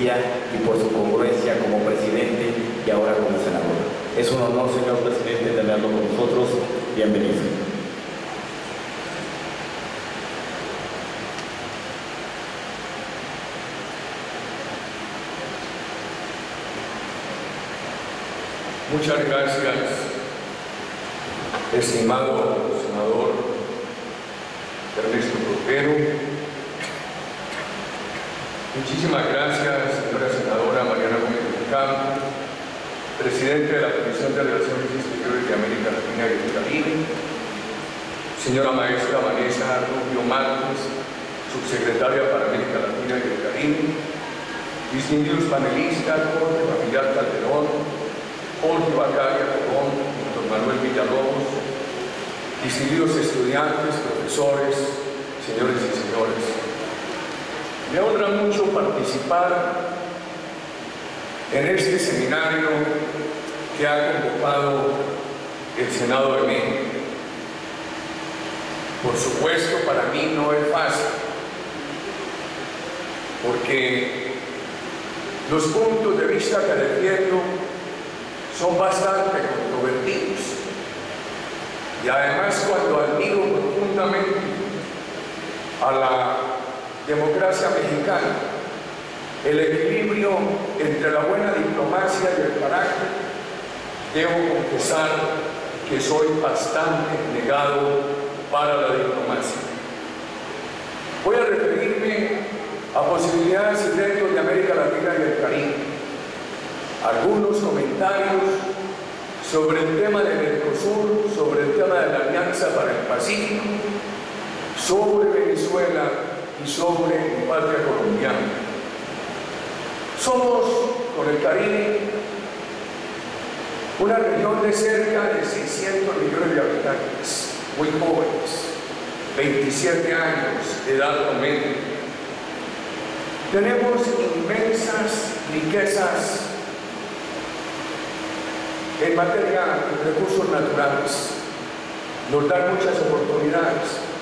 energía y por su congruencia como presidente y ahora como senador. Es un honor, señor presidente, tenerlo con nosotros. Bienvenido. Muchas gracias, estimado senador Ernesto Cordero. Muchísimas gracias, señora senadora Mariana Gómez del Campo, presidente de la Comisión de Relaciones Exteriores de América Latina y el Caribe, señora maestra Vanessa Rubio Marcos, subsecretaria para América Latina y el Caribe, distinguidos panelistas, Jorge Familiar Calderón, Jorge Bacaria Colón, don Manuel Villalobos, distinguidos estudiantes, profesores, señores y señores. Me honra mucho participar en este seminario que ha convocado el Senado de México. Por supuesto, para mí no es fácil, porque los puntos de vista que defiendo son bastante controvertidos, y además, cuando admiro profundamente a la democracia mexicana, el equilibrio entre la buena diplomacia y el carácter, debo confesar que soy bastante negado para la diplomacia. Voy a referirme a posibilidades y retos de América Latina y el Caribe, algunos comentarios sobre el tema de Mercosur, sobre el tema de la Alianza para el Pacífico, sobre Venezuela y sobre mi patria colombiana. Somos, con el Caribe, una región de cerca de 600 millones de habitantes, muy jóvenes, 27 años de edad promedio. Tenemos inmensas riquezas en materia de recursos naturales, nos dan muchas oportunidades.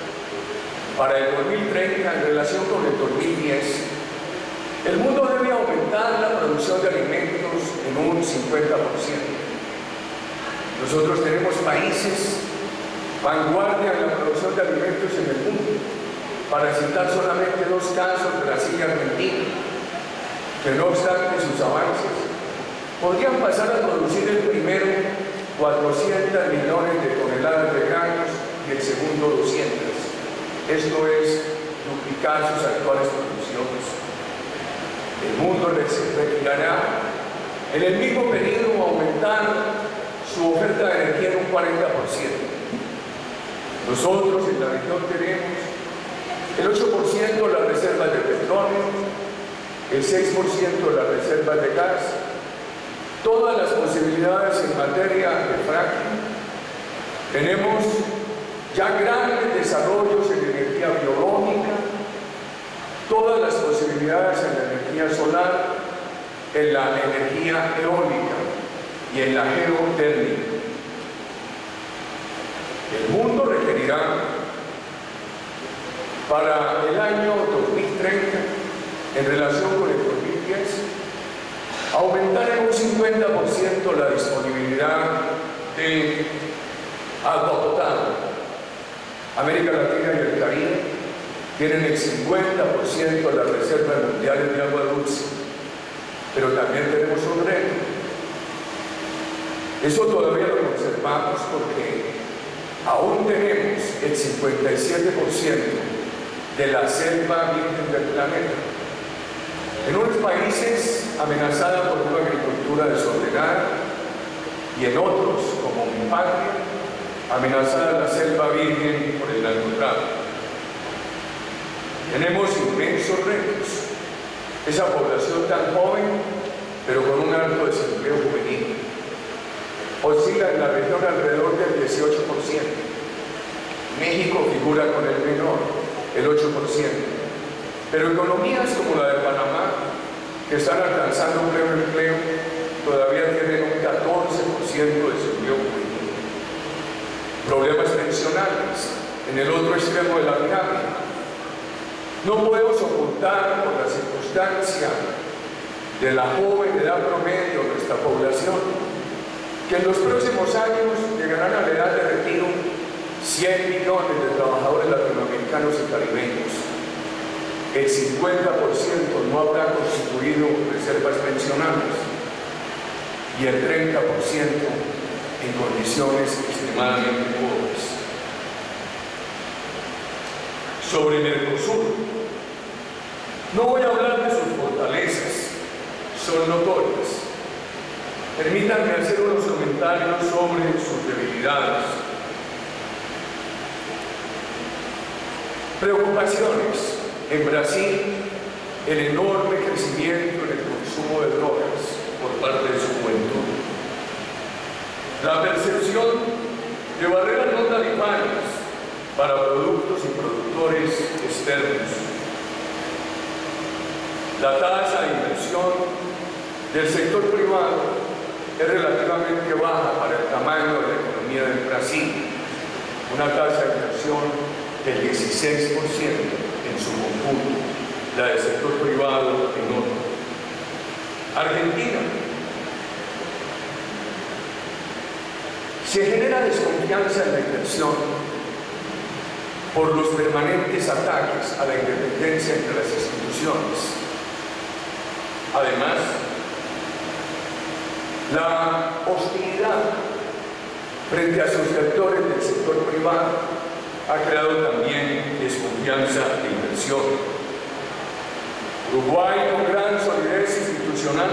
Para el 2030, en relación con el 2010, el mundo debe aumentar la producción de alimentos en un 50%. Nosotros tenemos países vanguardia en la producción de alimentos en el mundo. Para citar solamente dos casos, Brasil y Argentina, que no obstante sus avances, podrían pasar a producir el primero 400 millones de toneladas de granos y el segundo 200. Esto es duplicar sus actuales producciones. El mundo requerirá en el mismo periodo aumentar su oferta de energía en un 40%. Nosotros en la región tenemos el 8% de las reservas de petróleo, el 6% de las reservas de gas, todas las posibilidades en materia de fracking. Tenemos ya grandes desarrollos en energía biológica, todas las posibilidades en la energía solar, en la energía eólica y en la geotérmica. El mundo requerirá para el año 2030, en relación con el 2010, aumentar en un 50% la disponibilidad de agua potable. América Latina y el Caribe tienen el 50% de las reservas mundiales de agua dulce, pero también tenemos un reto. Eso todavía lo conservamos porque aún tenemos el 57% de la selva virgen del planeta. En unos países amenazada por una agricultura desordenada y en otros, como mi patria, amenazada la selva virgen por el narcotráfico. Tenemos inmensos retos. Esa población tan joven, pero con un alto desempleo juvenil, oscila en la región alrededor del 18%. México figura con el menor, el 8%. Pero economías como la de Panamá, que están alcanzando un pleno empleo, todavía tienen un 14% de desempleo juvenil. Problemas pensionales en el otro extremo de la pirámide. No podemos ocultar por la circunstancia de la joven edad promedio de nuestra población, que en los próximos años llegarán a la edad de retiro 100 millones de trabajadores latinoamericanos y caribeños. El 50% no habrá constituido reservas pensionales y el 30% en condiciones extremadamente pobres. Sobre Mercosur, no voy a hablar de sus fortalezas, son notorias. Permítanme hacer unos comentarios sobre sus debilidades. Preocupaciones. En Brasil, el enorme crecimiento en el consumo de drogas por parte de su juventud. La percepción de barreras no tarifarias para productos y productores externos. La tasa de inversión del sector privado es relativamente baja para el tamaño de la economía del Brasil, una tasa de inversión del 16% en su conjunto, la del sector privado enorme. Argentina. Se genera desconfianza en la inversión por los permanentes ataques a la independencia entre las instituciones. Además, la hostilidad frente a sus sectores del sector privado ha creado también desconfianza de inversión. Uruguay, con gran solidez institucional,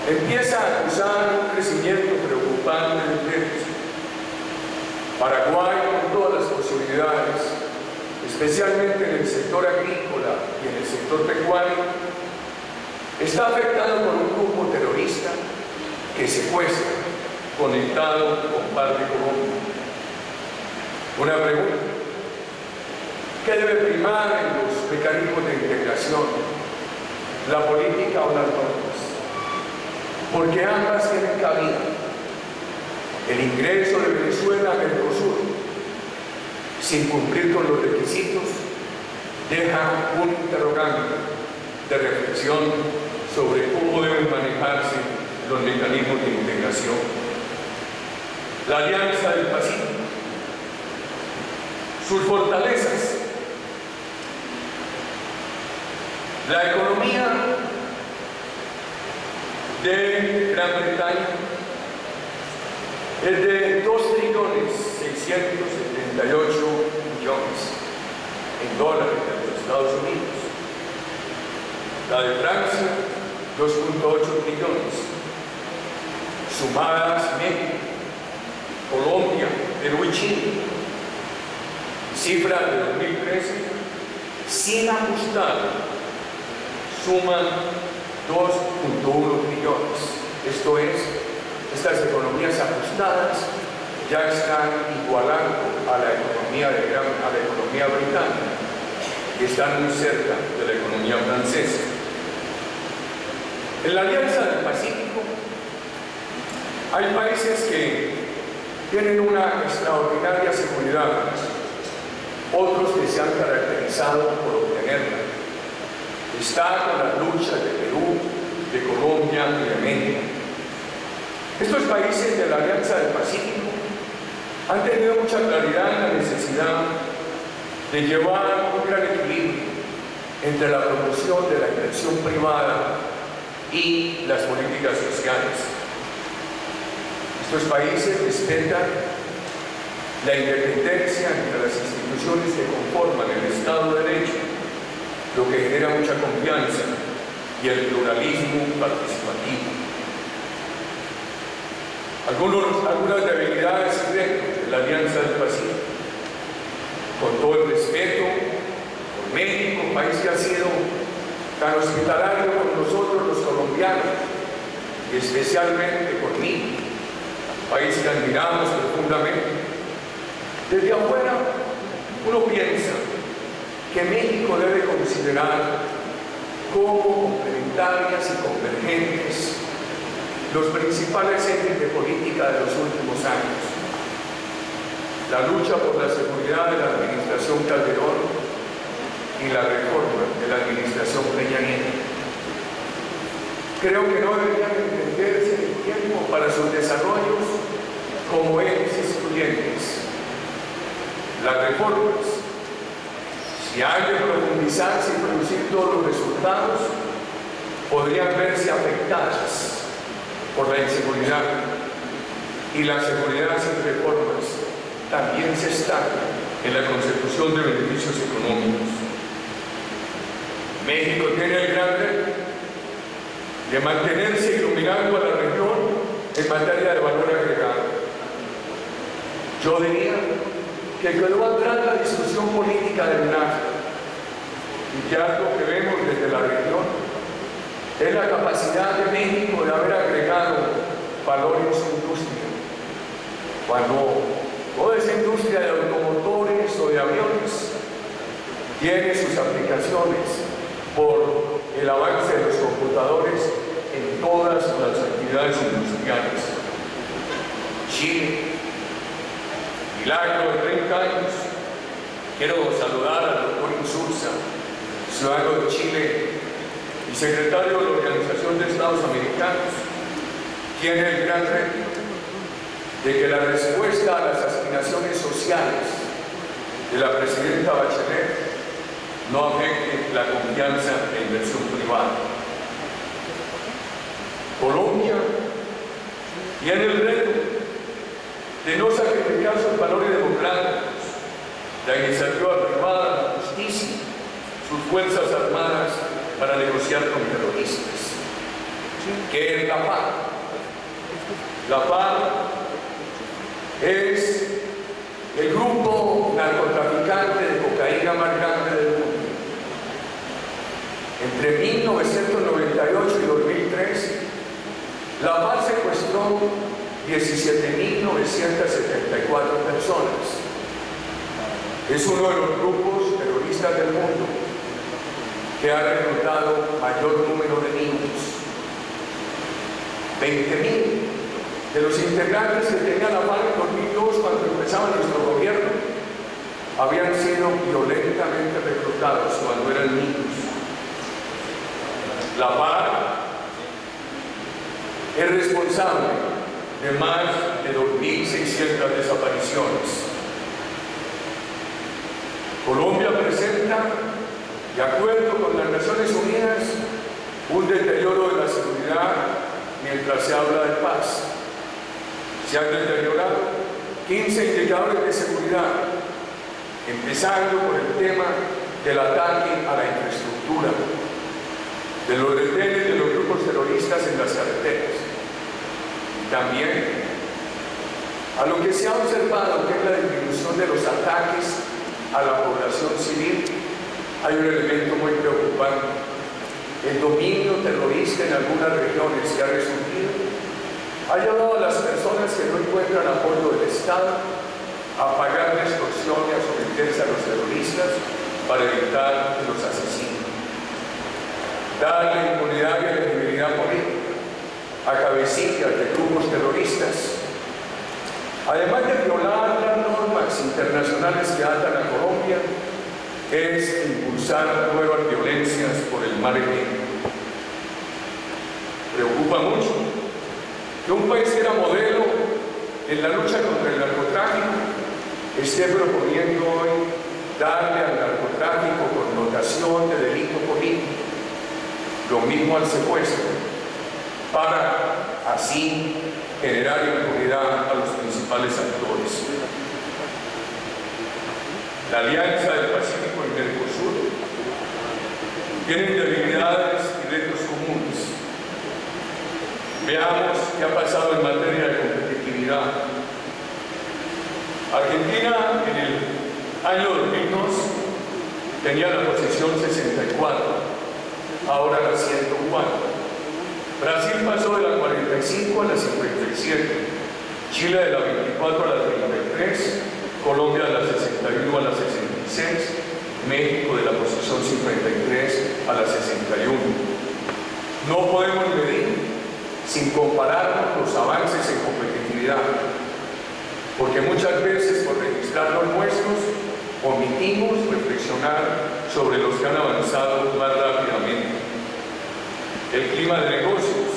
empieza a acusar un crecimiento preocupante del déficit. Paraguay, con todas las posibilidades, especialmente en el sector agrícola y en el sector pecuario, está afectado por un grupo terrorista que secuestra, conectado con parte Colombia. Una pregunta: ¿qué debe primar en los mecanismos de integración? ¿La política o las normas? Porque ambas tienen cabida. El ingreso de Venezuela a Mercosur, sin cumplir con los requisitos, deja un interrogante de reflexión sobre cómo deben manejarse los mecanismos de integración. La Alianza del Pacífico. Sus fortalezas. La economía de Gran Bretaña es de 2.678 billones en dólares de los Estados Unidos. La de Francia, 2.8 trillones. Sumadas México, Colombia, Perú y Chile. Cifra de 2013, sin ajustar, suman 2.1 trillones. Esto es, estas economías ajustadas ya están igualando a la economía británica y están muy cerca de la economía francesa. En la Alianza del Pacífico hay países que tienen una extraordinaria seguridad, otros que se han caracterizado por obtenerla. Está con las luchas de Perú, de Colombia y de México. Estos países de la Alianza del Pacífico han tenido mucha claridad en la necesidad de llevar un gran equilibrio entre la promoción de la inversión privada y las políticas sociales. Estos países respetan la independencia entre las instituciones que conforman el Estado de Derecho, lo que genera mucha confianza, y el pluralismo participativo. Algunas debilidades y retos de la Alianza del Pacífico. Con todo el respeto por México, un país que ha sido tan hospitalario con nosotros los colombianos, y especialmente conmigo, país que admiramos profundamente. Desde afuera uno piensa que México debe considerar como complementarias y convergentes los principales ejes de política de los últimos años. La lucha por la seguridad de la administración Calderón y la reforma de la administración Peña Nieto. creo que no deberían entenderse el tiempo para sus desarrollos como ejes excluyentes. Las reformas, si hay que profundizarse y producir todos los resultados, podrían verse afectadas por la inseguridad, y la seguridad sin reformas también se estanca en la consecución de beneficios económicos. México tiene el gran reto de mantenerse iluminando a la región en materia de valor agregado. Yo diría que quedó atrás la discusión política del NAFTA, y ya lo que vemos desde la región es la capacidad de México de haber agregado valor en su industria. Cuando toda esa industria de automotores o de aviones tiene sus aplicaciones por el avance de los computadores en todas las actividades industriales. Chile, milagro de 30 años. Quiero saludar al doctor Insulza, ciudadano de Chile y secretario de la Organización de Estados Americanos. Tiene el gran reto de que la respuesta a las aspiraciones sociales de la presidenta Bachelet no afecte la confianza e inversión privada. Colombia tiene el reto de no sacrificar sus valores democráticos, la iniciativa privada, la justicia, sus fuerzas armadas para negociar con terroristas. ¿Qué es la paz? La paz es el grupo narcotraficante de cocaína más grande del mundo. Entre 1998 y 2003, la paz secuestró 17.974 personas. Es uno de los grupos terroristas del mundo que ha reclutado mayor número de niños. 20.000 de los integrantes que tenían la paz en 2002, cuando empezaba nuestro gobierno, habían sido violentamente reclutados cuando eran niños. La paz es responsable de más de 2.600 desapariciones. Colombia presenta, de acuerdo con las Naciones Unidas, un deterioro de la seguridad mientras se habla de paz. Se han deteriorado 15 indicadores de seguridad, empezando por el tema del ataque a la infraestructura, de los retenes de los grupos terroristas en las carreteras. También a lo que se ha observado, que es la disminución de los ataques a la población civil. Hay un elemento muy preocupante: el dominio terrorista en algunas regiones que ha resurgido ha llevado a las personas que no encuentran apoyo del Estado a pagar la extorsión y a someterse a los terroristas para evitar que los asesinen. Darle impunidad y elegibilidad política a cabecillas de grupos terroristas, además de violar las normas internacionales que atan a Colombia, es impulsar nuevas violencias por el mar Egeo. Preocupa mucho que un país que era modelo en la lucha contra el narcotráfico esté proponiendo hoy darle al narcotráfico connotación de delito político, lo mismo al secuestro, para así generar impunidad a los principales actores. La Alianza del Pacífico y Mercosur tienen debilidades y retos comunes. Veamos qué ha pasado en materia de competitividad. Argentina en el año 2002 tenía la posición 64, ahora la 104. Brasil pasó de la 45 a la 57, Chile de la 24 a la 33, Colombia de la 61 a la 66, México de la posición 53 a la 61. No podemos medir sin comparar los avances en competitividad, porque muchas veces por registrar los nuestros omitimos reflexionar sobre los que han avanzado más rápidamente. el clima de negocios.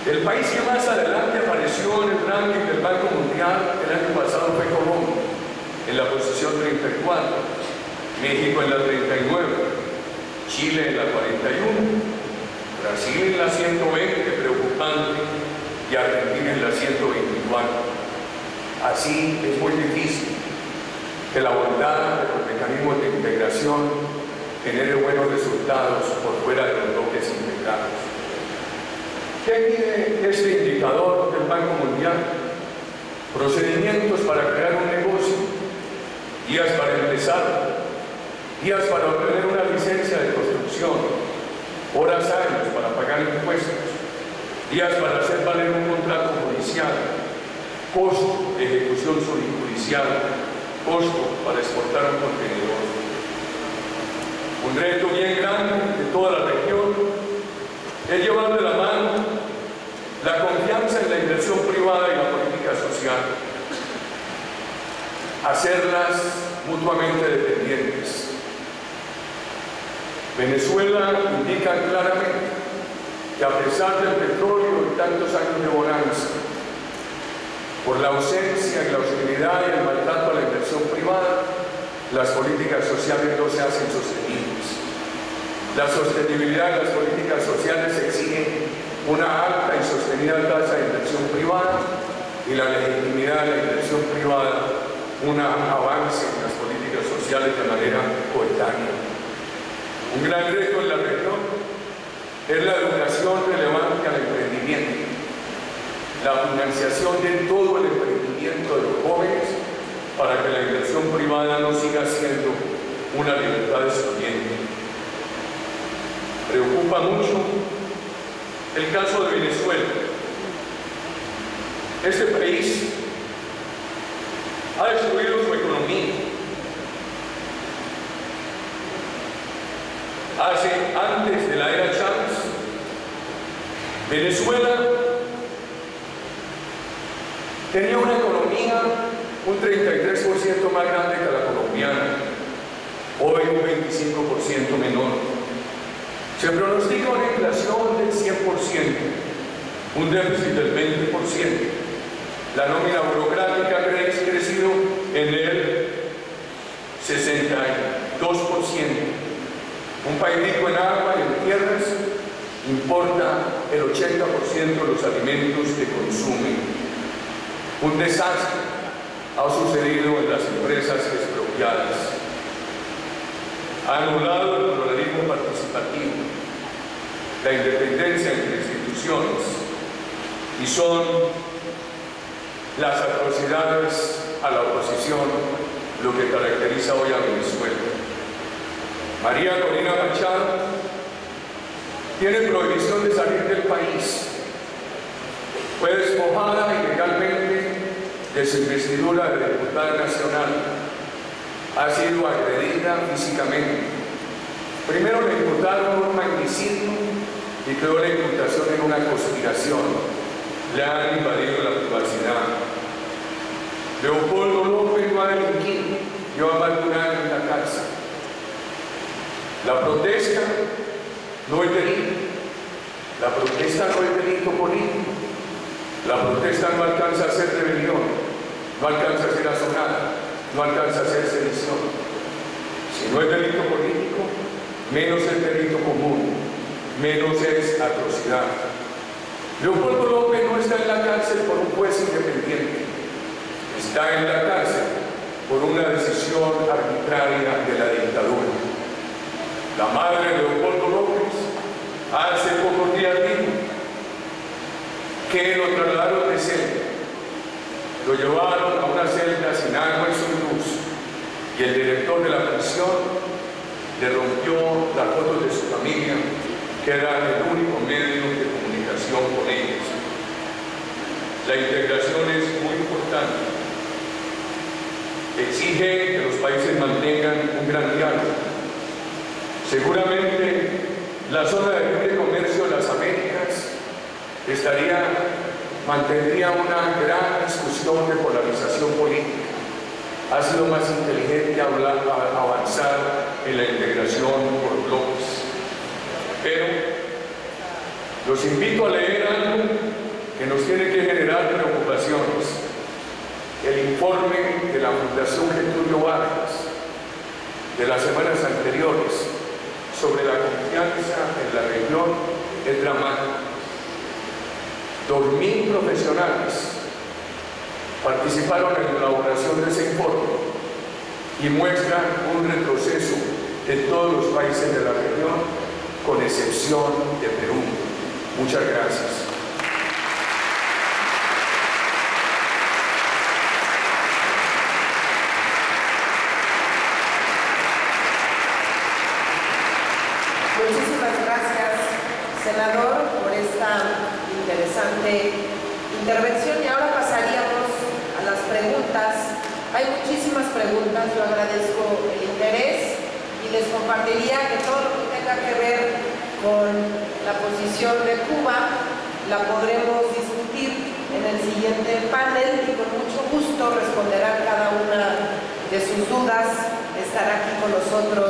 El país que más adelante apareció en el ranking del Banco Mundial el año pasado fue Colombia, en la posición 34, México en la 39, Chile en la 41, Brasil en la 120, preocupante, y Argentina en la 124. Así es muy difícil que la bondad de los mecanismos de integración genere buenos resultados por fuera de los bloques integrados. ¿Qué mide este indicador del Banco Mundial? Procedimientos para crear un negocio, días para empezar, días para obtener una licencia de construcción, horas años para pagar impuestos, días para hacer valer un contrato judicial, costo de ejecución judicial, costo para exportar un contenedor. Un reto bien grande de toda la región es llevar de la mano la confianza en la inversión privada y la política social, hacerlas mutuamente dependientes. Venezuela indica claramente que a pesar del petróleo y tantos años de bonanza, por la ausencia y la hostilidad y el maltrato a la inversión privada, las políticas sociales no se hacen sostenibles. La sostenibilidad de las políticas sociales exige una alta y sostenida tasa de inversión privada y la legitimidad de la inversión privada, un avance en las políticas sociales de manera coetánea. Un gran reto en la región es la educación relevante al emprendimiento, la financiación de todo el emprendimiento de los jóvenes para que la inversión privada no siga siendo una libertad excluyente. Preocupa mucho el caso de Venezuela. Este país ha destruido su economía. Antes de la era Chávez, Venezuela tenía una economía un 33% más grande que la colombiana, hoy un 25% menor. Se pronostica una inflación del 100%, un déficit del 20%. La nómina burocrática ha crecido en el 62%. Un país rico en agua y en tierras importa el 80% de los alimentos que consume. Un desastre ha sucedido en las empresas expropiadas. Ha anulado el pluralismo participativo, la independencia entre instituciones, y son las atrocidades a la oposición lo que caracteriza hoy a Venezuela. María Corina Machado tiene prohibición de salir del país. Fue despojada ilegalmente de su investidura de diputada nacional. Ha sido agredida físicamente. Primero le imputaron un magnicidio y quedó la imputación en una conspiración. Le han invadido la privacidad. Leopoldo López no ha delinquido, lleva más de un año en la cárcel. La protesta no es delito. La protesta no es delito político. La protesta no alcanza a ser rebelión, no alcanza a ser azonada, no alcanza a ser sedición. Si no es delito político, menos es delito común, menos es atrocidad. Leopoldo López no está en la cárcel por un juez independiente, está en la cárcel por una decisión arbitraria de la dictadura. La madre de Leopoldo López hace pocos días dijo que lo trasladaron de celda, lo llevaron a una celda sin agua y sin luz, y el director de la prisión le rompió las fotos de su familia, que era el único medio de comunicación con ellos. La integración es muy importante. Exige que los países mantengan un gran diálogo. Seguramente la zona de libre comercio de las Américas mantendría una gran discusión de polarización política. Ha sido más inteligente avanzar en la integración por bloques. Los invito a leer algo que nos tiene que generar preocupaciones. El informe de la Fundación Getúlio Vargas de las semanas anteriores sobre la confianza en la región es dramático. 2.000 profesionales participaron en la elaboración de ese informe y muestra un retroceso de todos los países de la región, con excepción de Perú. Muchas gracias. Muchísimas gracias, senador, por esta interesante intervención. Y ahora pasaríamos a las preguntas. Hay muchísimas preguntas, yo agradezco el interés y les compartiría que todo lo que tenga que ver con la posición de Cuba la podremos discutir en el siguiente panel y con mucho gusto responderán cada una de sus dudas. Estará aquí con nosotros